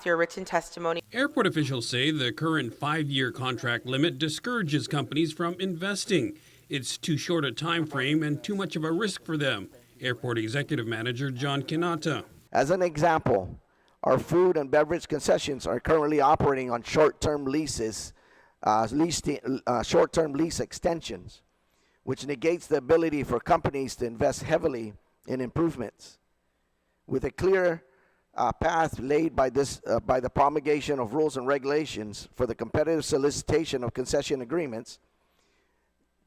your written testimony. Airport officials say the current 5-year contract limit discourages companies from investing. It's too short a time frame and too much of a risk for them. Airport Executive Manager John Kinata. As an example, our food and beverage concessions are currently operating on short-term leases, short-term lease extensions, which negates the ability for companies to invest heavily in improvements. With a clear path laid by the promulgation of rules and regulations for the competitive solicitation of concession agreements,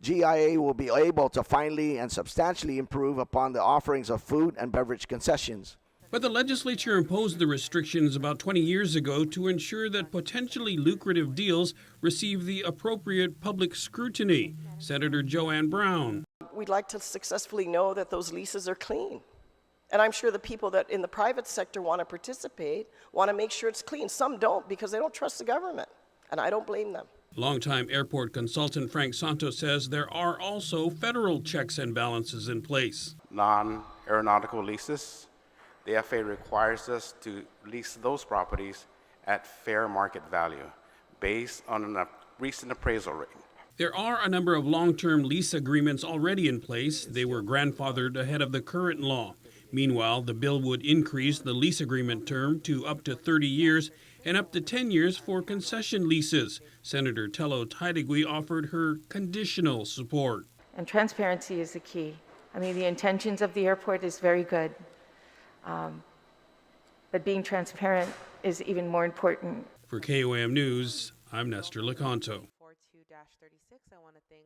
GIA will be able to finally and substantially improve upon the offerings of food and beverage concessions. But the legislature imposed the restrictions about 20 years ago to ensure that potentially lucrative deals receive the appropriate public scrutiny. Senator Joanne Brown. We'd like to successfully know that those leases are clean. And I'm sure the people that in the private sector want to participate want to make sure it's clean. Some don't because they don't trust the government, and I don't blame them. Longtime airport consultant Frank Santos says there are also federal checks and balances in place. Non-aeronautical leases, the FAA requires us to lease those properties at fair market value based on a recent appraisal rate. There are a number of long-term lease agreements already in place. They were grandfathered ahead of the current law. Meanwhile, the bill would increase the lease agreement term to up to 30 years and up to 10 years for concession leases. Senator Tello Taitigui offered her conditional support. And transparency is the key. I mean, the intentions of the airport is very good, but being transparent is even more important. For KOM News, I'm Nestor Lecanto. 42-36, I want to thank